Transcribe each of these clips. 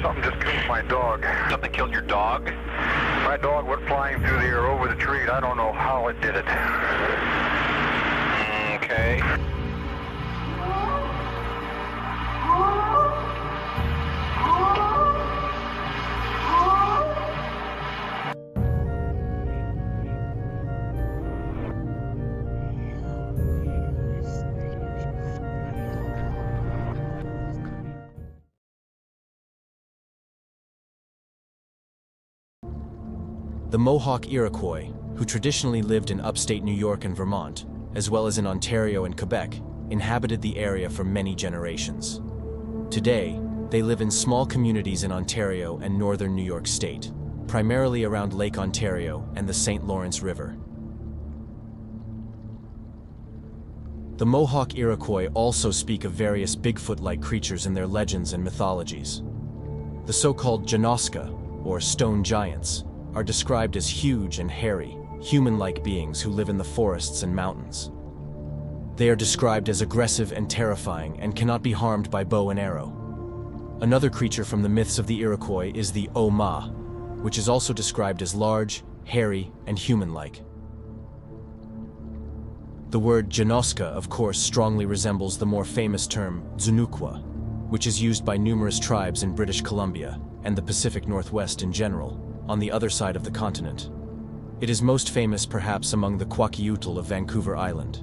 Something just killed my dog. Something killed your dog? My dog went flying through the air over the tree. I don't know how it did it. Okay. The Mohawk Iroquois, who traditionally lived in upstate New York and Vermont, as well as in Ontario and Quebec, inhabited the area for many generations. Today, they live in small communities in Ontario and northern New York State, primarily around Lake Ontario and the St. Lawrence River. The Mohawk Iroquois also speak of various Bigfoot-like creatures in their legends and mythologies. The so-called Zunukqua, or stone giants, are described as huge and hairy, human-like beings who live in the forests and mountains. They are described as aggressive and terrifying and cannot be harmed by bow and arrow. Another creature from the myths of the Iroquois is the Oma, which is also described as large, hairy, and human-like. The word Zunukqua, of course, strongly resembles the more famous term Zunukqua, which is used by numerous tribes in British Columbia and the Pacific Northwest in general, on the other side of the continent. It is most famous perhaps among the Kwakiutl of Vancouver Island.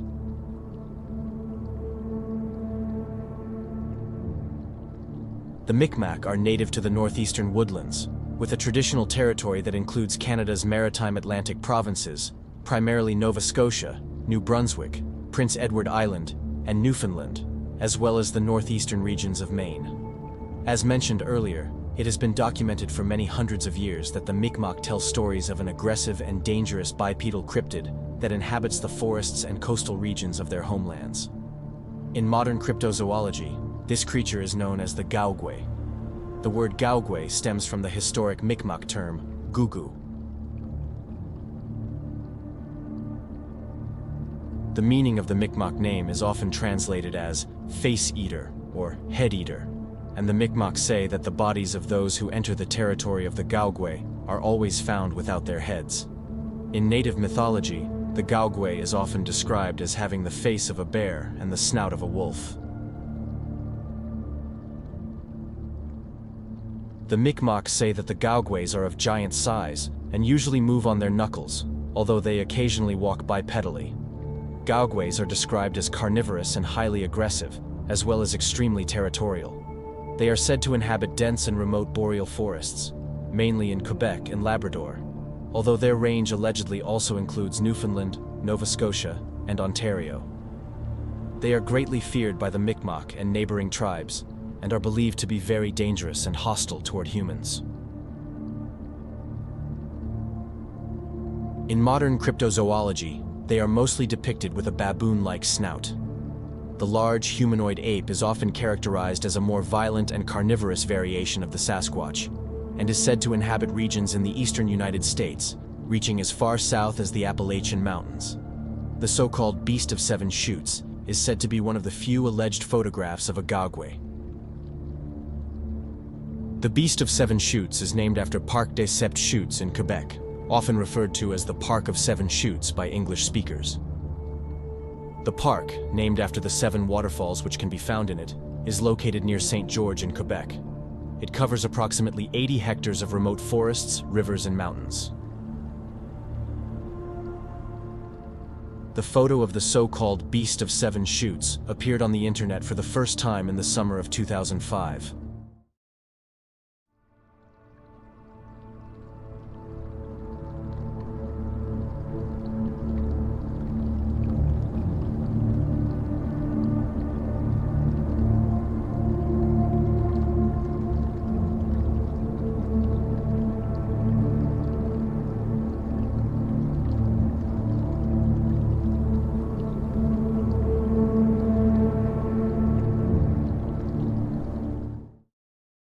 The Mi'kmaq are native to the northeastern woodlands, with a traditional territory that includes Canada's maritime Atlantic provinces, primarily Nova Scotia, New Brunswick, Prince Edward Island, and Newfoundland, as well as the northeastern regions of Maine. As mentioned earlier, it has been documented for many hundreds of years that the Mi'kmaq tell stories of an aggressive and dangerous bipedal cryptid that inhabits the forests and coastal regions of their homelands. In modern cryptozoology, this creature is known as the Gaugwe. The word Gaugwe stems from the historic Mi'kmaq term, Gugwe. The meaning of the Mi'kmaq name is often translated as face eater or head eater, and the Mi'kmaq say that the bodies of those who enter the territory of the Gaugwe are always found without their heads. In native mythology, the Gaugwe is often described as having the face of a bear and the snout of a wolf. The Mi'kmaq say that the Gaugwes are of giant size and usually move on their knuckles, although they occasionally walk bipedally. Gaugwes are described as carnivorous and highly aggressive, as well as extremely territorial. They are said to inhabit dense and remote boreal forests, mainly in Quebec and Labrador, although their range allegedly also includes Newfoundland, Nova Scotia, and Ontario. They are greatly feared by the Mi'kmaq and neighboring tribes, and are believed to be very dangerous and hostile toward humans. In modern cryptozoology, they are mostly depicted with a baboon-like snout. The large humanoid ape is often characterized as a more violent and carnivorous variation of the Sasquatch, and is said to inhabit regions in the eastern United States, reaching as far south as the Appalachian Mountains. The so-called Beast of Seven Chutes is said to be one of the few alleged photographs of a Gaugwe. The Beast of Seven Chutes is named after Parc des Sept Chutes in Quebec, often referred to as the Park of Seven Chutes by English speakers. The park, named after the 7 waterfalls which can be found in it, is located near St. George in Quebec. It covers approximately 80 hectares of remote forests, rivers, and mountains. The photo of the so-called Beast of Seven Chutes appeared on the internet for the first time in the summer of 2005.